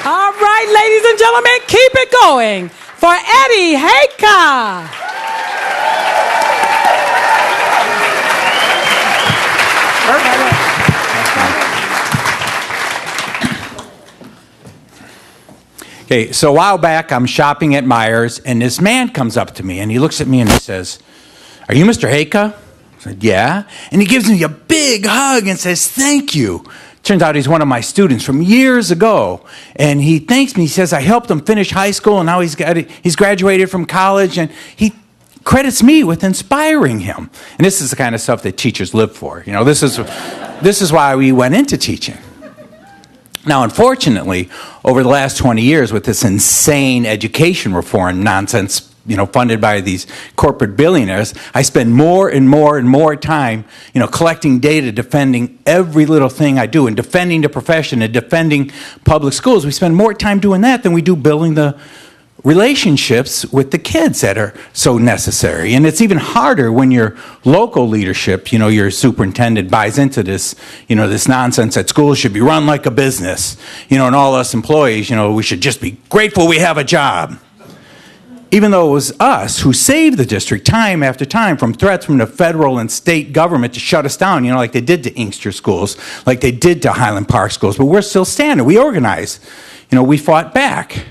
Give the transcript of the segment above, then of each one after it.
All right, ladies and gentlemen, keep it going for Eddie Hejka. Okay, so a while back, I'm shopping at Myers, and this man comes up to me, and he looks at me and he says, "Are you Mr. Hejka?" I said, "Yeah." And he gives me a big hug and says, "Thank you." Turns out he's one of my students from years ago, and he thanks me. He says I helped him finish high school, and now he's graduated from college, and he credits me with inspiring him. And this is the kind of stuff that teachers live for. You know, this is why we went into teaching. Now, unfortunately, over the last 20 years, with this insane education reform nonsense, funded by these corporate billionaires, I spend more and more and more time, collecting data, defending every little thing I do, and defending the profession and defending public schools. We spend more time doing that than we do building the relationships with the kids that are so necessary. And it's even harder when your local leadership, your superintendent buys into this, this nonsense that schools should be run like a business, and all us employees, we should just be grateful we have a job. Even though it was us who saved the district time after time from threats from the federal and state government to shut us down, like they did to Inkster schools, like they did to Highland Park schools, but we're still standing. We organized. We fought back.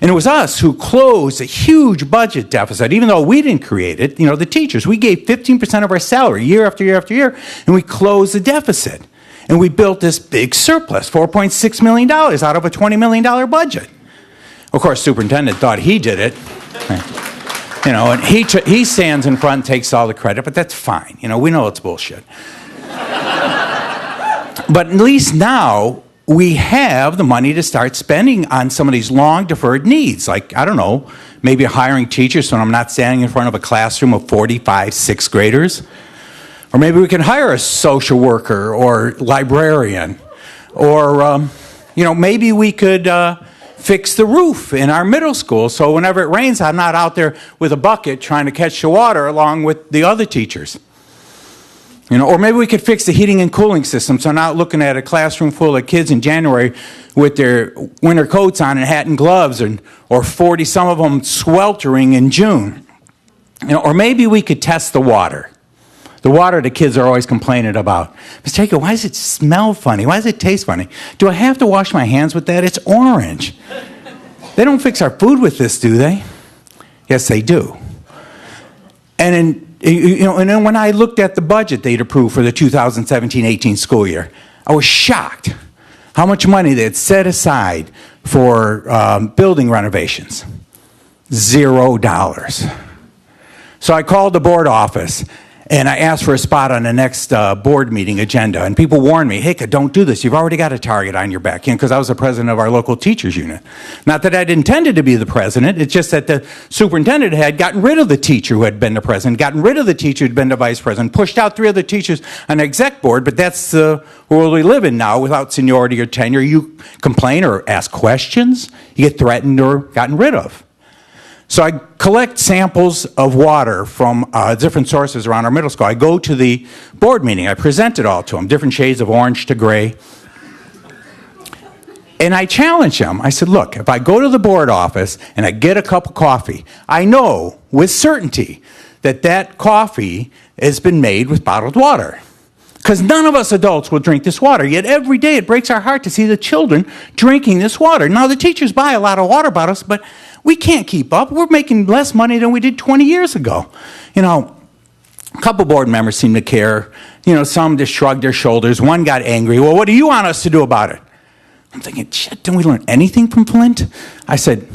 And it was us who closed a huge budget deficit, even though we didn't create it. The teachers, we gave 15% of our salary year after year after year, and we closed the deficit. And we built this big surplus, $4.6 million out of a $20 million budget. Of course, superintendent thought he did it. And he stands in front and takes all the credit, but that's fine. We know it's bullshit. But at least now, we have the money to start spending on some of these long deferred needs, like, I don't know, maybe hiring teachers so I'm not standing in front of a classroom of 45 sixth graders. Or maybe we can hire a social worker or librarian. Or, maybe we could fix the roof in our middle school so whenever it rains, I'm not out there with a bucket trying to catch the water along with the other teachers. Or maybe we could fix the heating and cooling system so I'm not looking at a classroom full of kids in January with their winter coats on and hat and gloves, or 40, some of them sweltering in June. Or maybe we could test the water. The water the kids are always complaining about. Mr. Hejka, why does it smell funny? Why does it taste funny? Do I have to wash my hands with that? It's orange. They don't fix our food with this, do they? Yes, they do. And then when I looked at the budget they'd approved for the 2017-18 school year, I was shocked how much money they had set aside for building renovations. $0. So I called the board office, and I asked for a spot on the next board meeting agenda. And people warned me, "Hejka, don't do this. You've already got a target on your back." Because I was the president of our local teachers unit. Not that I'd intended to be the president. It's just that the superintendent had gotten rid of the teacher who had been the president, gotten rid of the teacher who had been the vice president, pushed out 3 other teachers on the exec board. But that's the world we live in now without seniority or tenure. You complain or ask questions, you get threatened or gotten rid of. So I collect samples of water from different sources around our middle school. I go to the board meeting. I present it all to them, different shades of orange to gray. And I challenge them. I said, look, if I go to the board office and I get a cup of coffee, I know with certainty that that coffee has been made with bottled water. Because none of us adults will drink this water. Yet every day it breaks our heart to see the children drinking this water. Now the teachers buy a lot of water bottles, but we can't keep up. We're making less money than we did 20 years ago. A couple board members seem to care. Some just shrugged their shoulders. One got angry. Well, what do you want us to do about it? I'm thinking, shit, didn't we learn anything from Flint? I said,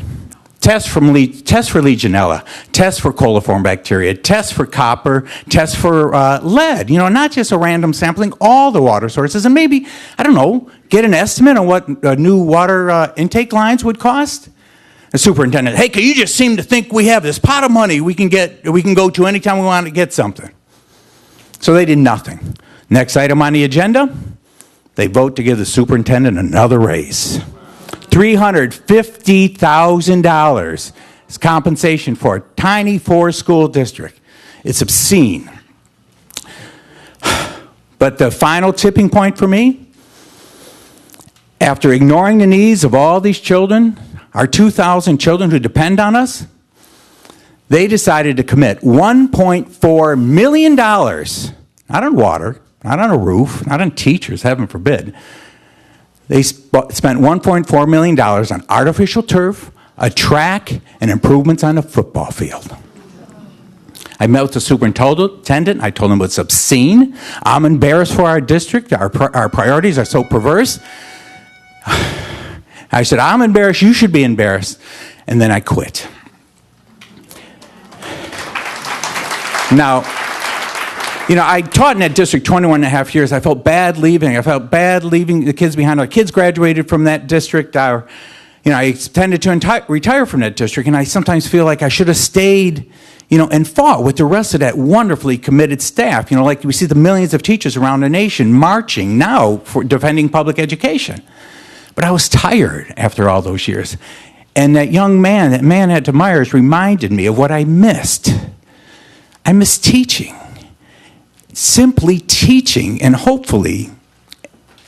test for Legionella, test for coliform bacteria, test for copper, test for lead. Not just a random sampling, all the water sources. And maybe, I don't know, get an estimate on what new water intake lines would cost. The superintendent, "Hey, you just seem to think we have this pot of money we can go to anytime we want to get something." So they did nothing. Next item on the agenda, they vote to give the superintendent another raise. $350,000 is compensation for a tiny 4-school district. It's obscene. But the final tipping point for me, After ignoring the needs of all these children, our 2,000 children who depend on us, they decided to commit $1.4 million, not on water, not on a roof, not on teachers, heaven forbid. They spent $1.4 million on artificial turf, a track, and improvements on a football field. I met with the superintendent. I told him it's obscene. I'm embarrassed for our district. Our priorities are so perverse. I said, I'm embarrassed. You should be embarrassed. And then I quit. Now, I taught in that district 21 and a half years. I felt bad leaving. I felt bad leaving the kids behind. Our kids graduated from that district. I intended to retire from that district, and I sometimes feel like I should have stayed, and fought with the rest of that wonderfully committed staff. Like we see the millions of teachers around the nation marching now for defending public education. But I was tired after all those years. And that man at Myers reminded me of what I missed. I missed teaching. Simply teaching and hopefully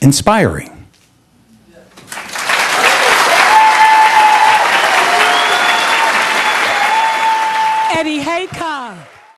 inspiring.